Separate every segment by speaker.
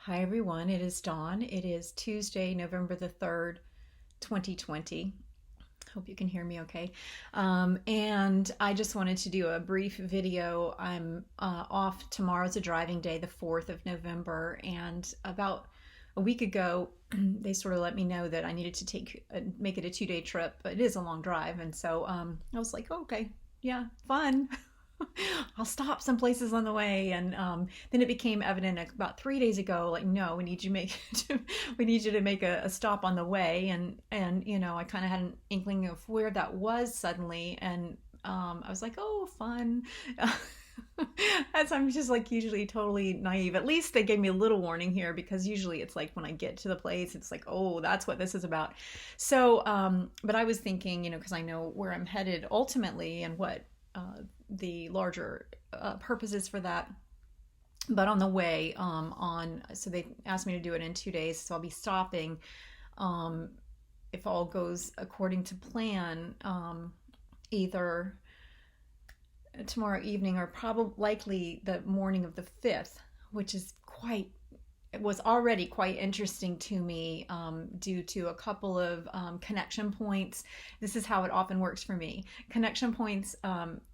Speaker 1: Hi everyone, it is Dawn. It is Tuesday, November the 3rd, 2020. Hope you can hear me okay. And I just wanted to do a brief video. I'm off. Tomorrow's a driving day, the 4th of November, and about a week ago, they sort of let me know that I needed to make it a 2-day trip, but it is a long drive. And so I was like, oh, okay, yeah, fun. I'll stop some places on the way, and then it became evident about 3 days ago. Like, no, we need you to make a stop on the way, and I kind of had an inkling of where that was suddenly, and I was like, oh, fun. As I'm just like usually totally naive. At least they gave me a little warning here because usually it's like when I get to the place, it's like, oh, that's what this is about. So, but I was thinking, because I know where I'm headed ultimately and what the larger purposes for that. But on the way, so they asked me to do it in 2 days, so I'll be stopping. Um, if all goes according to plan, either tomorrow evening or probably likely the morning of the 5th, which is it was already quite interesting to me due to a couple of connection points. This is how it often works for me. Connection points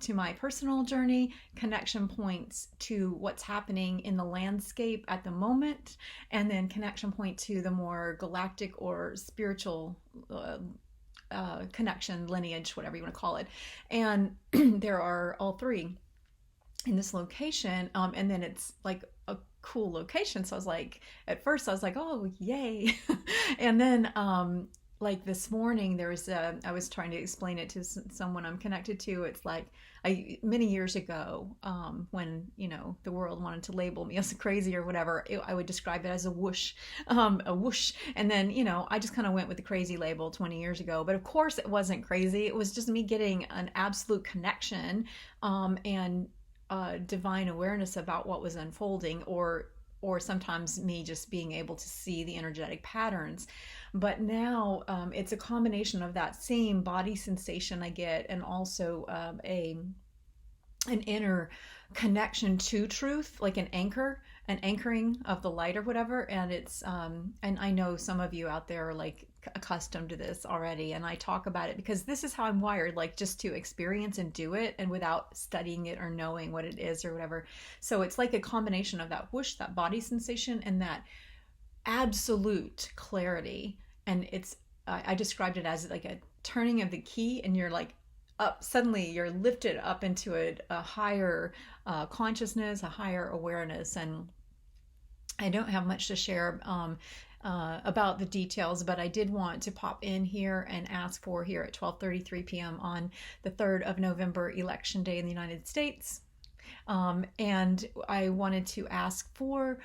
Speaker 1: to my personal journey, connection points to what's happening in the landscape at the moment, and then connection point to the more galactic or spiritual connection, lineage, whatever you want to call it. And there are all three in this location, and then it's like a cool location. So I was like, at first I was like, oh, yay. And then like this morning I was trying to explain it to someone I'm connected to. It's like many years ago, when the world wanted to label me as crazy or whatever, I would describe it as a whoosh, and then I just kind of went with the crazy label 20 years ago. But of course it wasn't crazy. It was just me getting an absolute connection, and divine awareness about what was unfolding, or sometimes me just being able to see the energetic patterns. But now it's a combination of that same body sensation I get, and also an inner connection to truth, like an anchoring of the light or whatever. And it's and I know some of you out there are like accustomed to this already, and I talk about it because this is how I'm wired, like just to experience and do it, and without studying it or knowing what it is or whatever. So it's like a combination of that whoosh, that body sensation, and that absolute clarity. And it's I described it as like a turning of the key, and you're like up, suddenly you're lifted up into a higher consciousness, a higher awareness. And I don't have much to share about the details, but I did want to pop in here and ask for, here at 12:33 p.m. on the 3rd of November, Election Day in the United States. And I wanted to ask for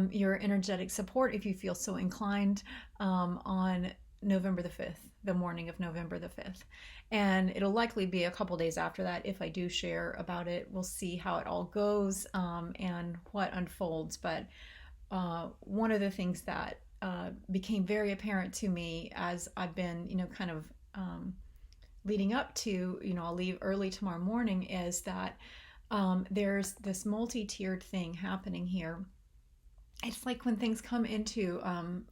Speaker 1: your energetic support, if you feel so inclined, on November the 5th, the morning of November the 5th. And it'll likely be a couple days after that if I do share about it. We'll see how it all goes, and what unfolds. But one of the things that became very apparent to me as I've been, kind of leading up to, I'll leave early tomorrow morning, is that there's this multi-tiered thing happening here. It's like when things come into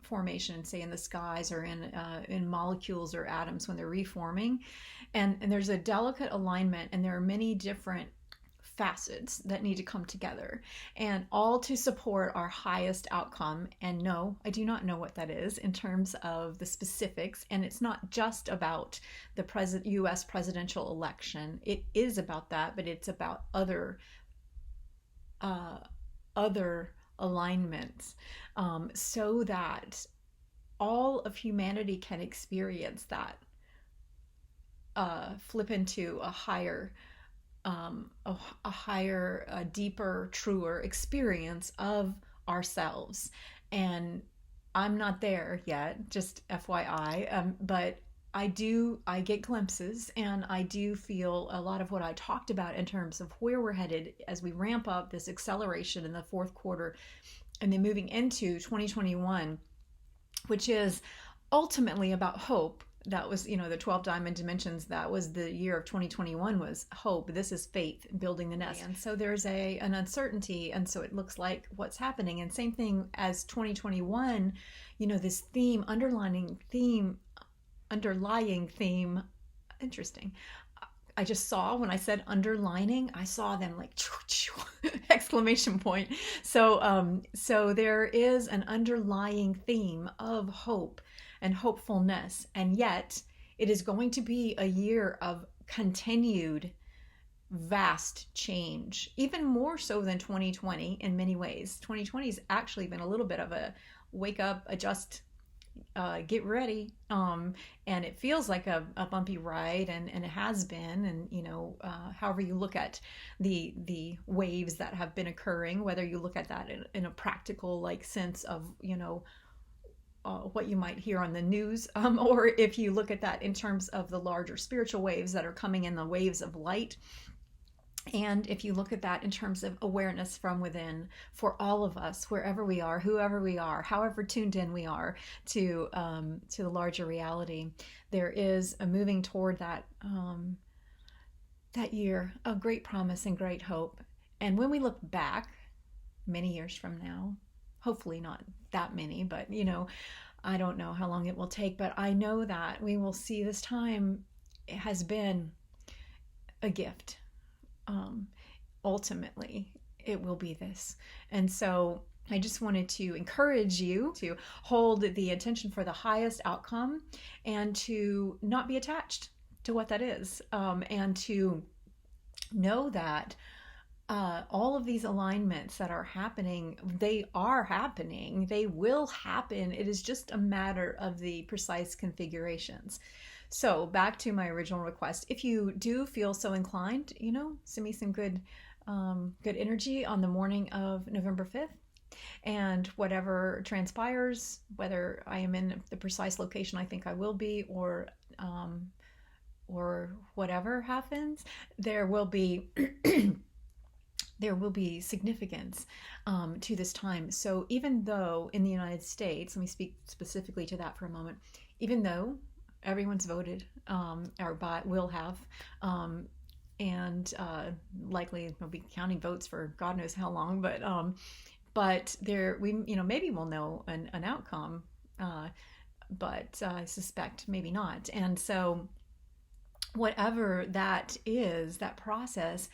Speaker 1: formation, say in the skies or in molecules or atoms when they're reforming, and there's a delicate alignment, and there are many different facets that need to come together, and all to support our highest outcome. And no, I do not know what that is in terms of the specifics, and it's not just about the U.S. presidential election. It is about that, but it's about other alignments, so that all of humanity can experience that flip into a higher, a deeper, truer experience of ourselves. And I'm not there yet, just FYI, but I get glimpses, and I do feel a lot of what I talked about in terms of where we're headed as we ramp up this acceleration in the fourth quarter, and then moving into 2021, which is ultimately about hope. that was, the 12 diamond dimensions. That was the year of 2021 was hope. This is faith, building the nest. And so there's an uncertainty. And so it looks like what's happening. And same thing as 2021, this theme, underlying theme, interesting. I just saw when I said underlining, I saw them like exclamation point. So there is an underlying theme of hope and hopefulness, and yet it is going to be a year of continued vast change, even more so than 2020 in many ways. 2020 has actually been a little bit of a wake up, adjust, get ready, and it feels like a bumpy ride, and it has been, and however you look at the waves that have been occurring, whether you look at that in a practical like sense of what you might hear on the news, or if you look at that in terms of the larger spiritual waves that are coming in, the waves of light. And if you look at that in terms of awareness from within for all of us, wherever we are, whoever we are, however tuned in we are to the larger reality, there is a moving toward that year of great promise and great hope. And when we look back many years from now, hopefully not that many, but I don't know how long it will take, but I know that we will see this time has been a gift. Ultimately, it will be this. And so I just wanted to encourage you to hold the intention for the highest outcome and to not be attached to what that is, and to know that all of these alignments that are happening, they are happening, they will happen. It is just a matter of the precise configurations. So back to my original request, if you do feel so inclined, send me some good energy on the morning of November 5th. And whatever transpires, whether I am in the precise location I think I will be, or whatever happens, there will be significance to this time. So even though in the United States, let me speak specifically to that for a moment, even though everyone's voted, will have, and likely they'll be counting votes for God knows how long, but maybe we'll know an outcome, but I suspect maybe not. And so whatever that is, that process,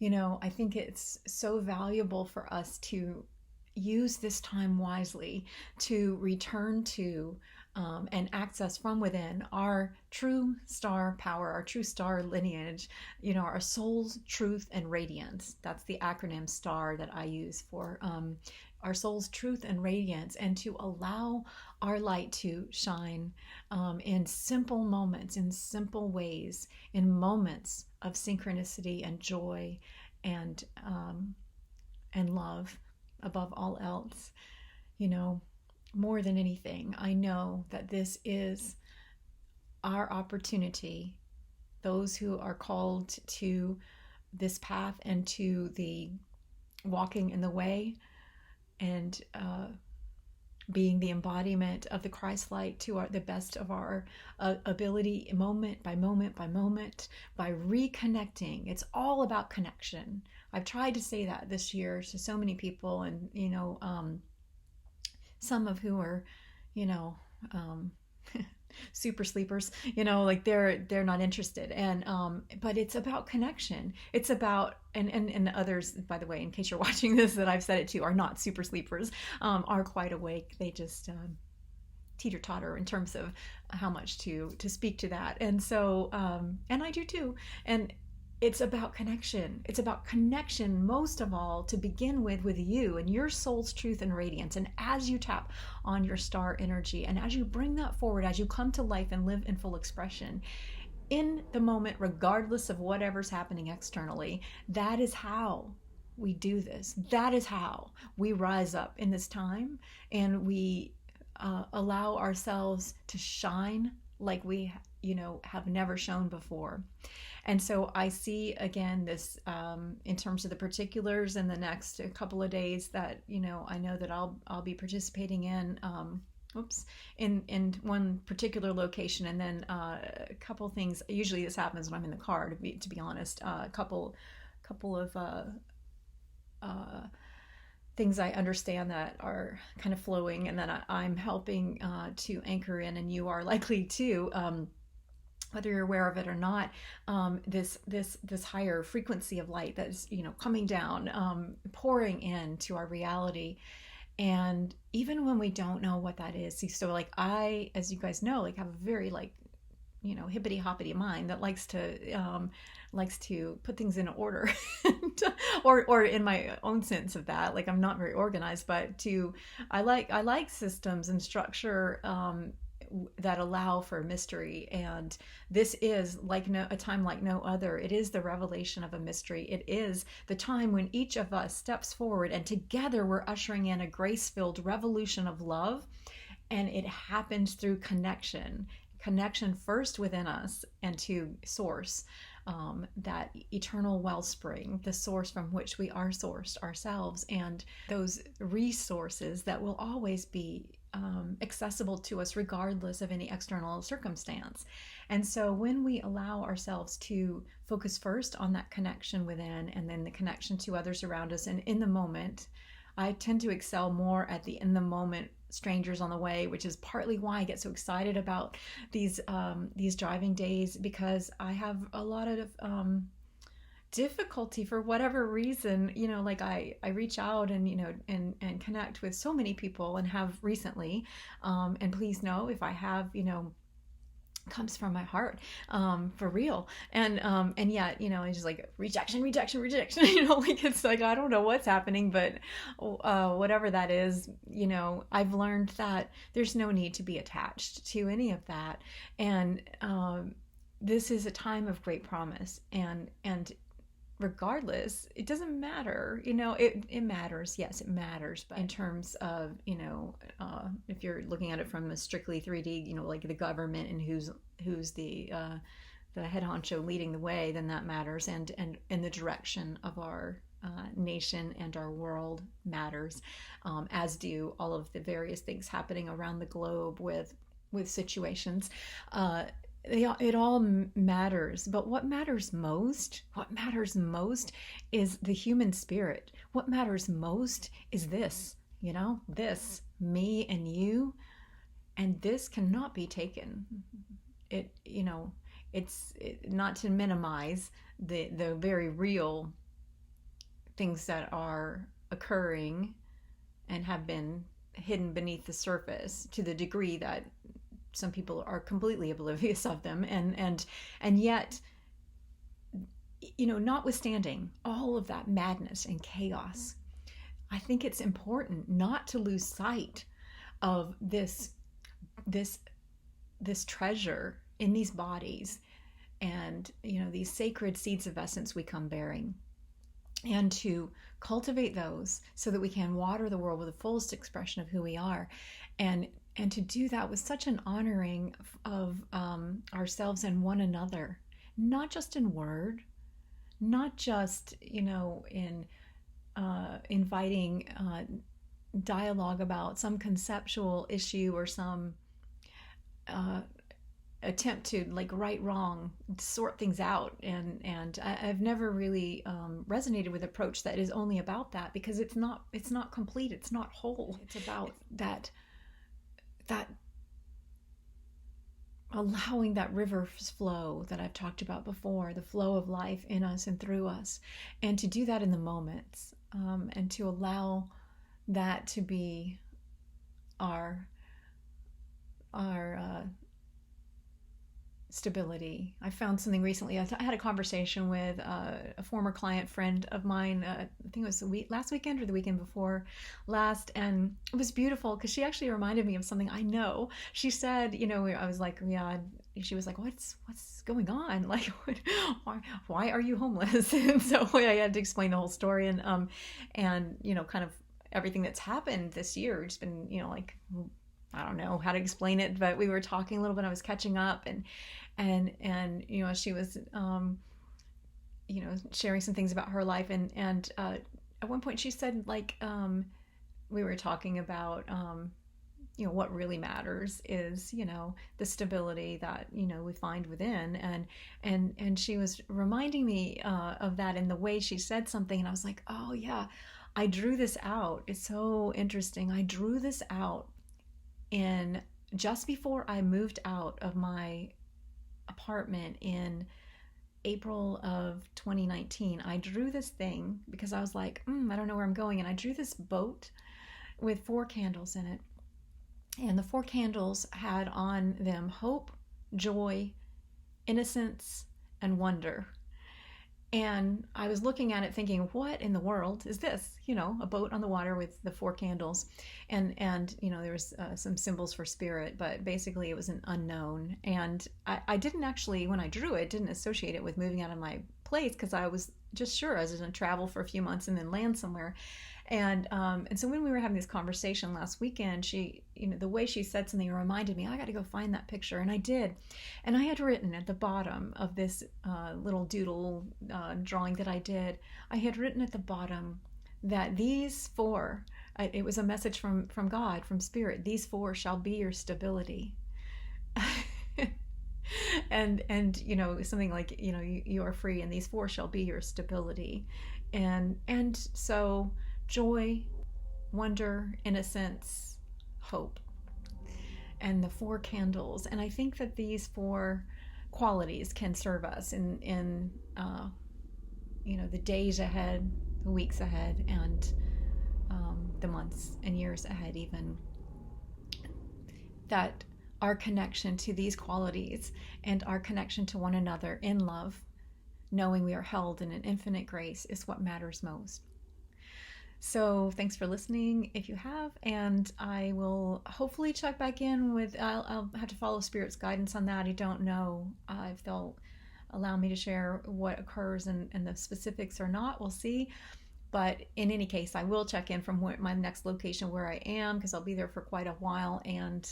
Speaker 1: I think it's so valuable for us to use this time wisely to return to and access from within our true star power, our true star lineage, our soul's truth and radiance. That's the acronym STAR that I use for our soul's truth and radiance, and to allow our light to shine in simple moments, in simple ways, in moments of synchronicity and joy and love above all else. More than anything, I know that this is our opportunity, those who are called to this path and to the walking in the way and being the embodiment of the Christ light to the best of our ability, moment by moment by moment, by reconnecting. It's all about connection. I've tried to say that this year to so many people, and some of who are super sleepers, like they're not interested, and but it's about connection. It's about and others, by the way, in case you're watching this, that I've said it to, are not super sleepers, are quite awake. They just teeter-totter in terms of how much to speak to that. And so and I do too. And it's about connection. It's about connection, most of all, to begin with you and your soul's truth and radiance. And as you tap on your star energy, and as you bring that forward, as you come to life and live in full expression, in the moment, regardless of whatever's happening externally, that is how we do this. That is how we rise up in this time, and we allow ourselves to shine like we have never shown before. And so I see, again, this in terms of the particulars in the next couple of days that I know that I'll be participating in, oops, in one particular location, and then a couple things. Usually, this happens when I'm in the car. To be honest, couple of uh, things I understand that are kind of flowing, and then I'm helping to anchor in, and you are likely to. Whether you're aware of it or not, this higher frequency of light that is, coming down, pouring into our reality. And even when we don't know what that is, so like I, as you guys know, like have a very like, hippity hoppity mind that likes to put things in order, or in my own sense of that, like I'm not very organized, but I like systems and structure, that allow for mystery. And this is like a time like no other. It is the revelation of a mystery. It is the time when each of us steps forward, and together we're ushering in a grace-filled revolution of love. And it happens through connection first within us and to source, that eternal wellspring, the source from which we are sourced ourselves, and those resources that will always be accessible to us regardless of any external circumstance. And so when we allow ourselves to focus first on that connection within, and then the connection to others around us, and in the moment, I tend to excel more at the in the moment strangers on the way, which is partly why I get so excited about these driving days, because I have a lot of difficulty for whatever reason, like I reach out and and connect with so many people, and have recently, and please know if I have, comes from my heart, for real. And yet, it's just like rejection, like it's like I don't know what's happening, but whatever that is, I've learned that there's no need to be attached to any of that. And this is a time of great promise, and regardless, it doesn't matter. It matters. Yes, it matters. But in terms of, if you're looking at it from a strictly 3D, like the government and who's the head honcho leading the way, then that matters. And in the direction of our nation and our world matters, as do all of the various things happening around the globe with situations. It all matters, but what matters most is the human spirit. What matters most is this, this, me and you, and this cannot be taken. It's not to minimize the very real things that are occurring and have been hidden beneath the surface, to the degree that some people are completely oblivious of them, and yet, notwithstanding all of that madness and chaos, I think it's important not to lose sight of this treasure in these bodies, and these sacred seeds of essence we come bearing, and to cultivate those so that we can water the world with the fullest expression of who we are, and to do that with such an honoring of ourselves and one another, not just in word, not just in inviting dialogue about some conceptual issue, or some attempt to like right wrong sort things out, and I've never really resonated with an approach that is only about that, because it's not complete, it's not whole. It's about that allowing that river's flow that I've talked about before, the flow of life in us and through us, and to do that in the moments, and to allow that to be our stability. I found something recently. I had a conversation with a former client friend of mine. I think it was last weekend or the weekend before last, and it was beautiful because she actually reminded me of something I know. She said, I was like, yeah. She was like, what's going on? Like, why are you homeless? And so I had to explain the whole story, and kind of everything that's happened this year. It's been, like, I don't know how to explain it, but we were talking a little bit. I was catching up, and she was sharing some things about her life, and at one point she said, like, we were talking about what really matters is, the stability that, we find within. And she was reminding me of that in the way she said something. And I was like, oh, yeah, I drew this out. It's so interesting. I drew this out in just before I moved out of my apartment in April of 2019. I drew this thing because I was like, I don't know where I'm going. And I drew this boat with 4 candles in it. And the 4 candles had on them hope, joy, innocence, and wonder. And I was looking at it thinking, what in the world is this? A boat on the water with the 4 candles. And there was some symbols for spirit, but basically it was an unknown. And I didn't actually, when I drew it, didn't associate it with moving out of my place, because I was just sure I was going to travel for a few months and then land somewhere. And so when we were having this conversation last weekend, she, the way she said something reminded me, I got to go find that picture. And I did. And I had written at the bottom of this little doodle drawing that I did, I had written at the bottom that these 4, it was a message from God, from Spirit, these 4 shall be your stability. and something like, you are free and these 4 shall be your stability. And so joy, wonder, innocence, hope, and the 4 candles. And I think that these 4 qualities can serve us in the days ahead, the weeks ahead, and the months and years ahead even. That our connection to these qualities and our connection to one another in love, knowing we are held in an infinite grace, is what matters most. So thanks for listening if you have, and I will hopefully check back in with, I'll have to follow Spirit's guidance on that. I don't know if they'll allow me to share what occurs and the specifics or not. We'll see. But in any case, I will check in from my next location where I am, because I'll be there for quite a while. And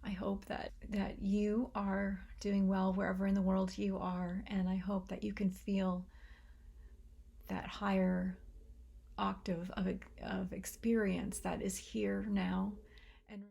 Speaker 1: I hope that you are doing well wherever in the world you are. And I hope that you can feel that higher octave of experience that is here now. And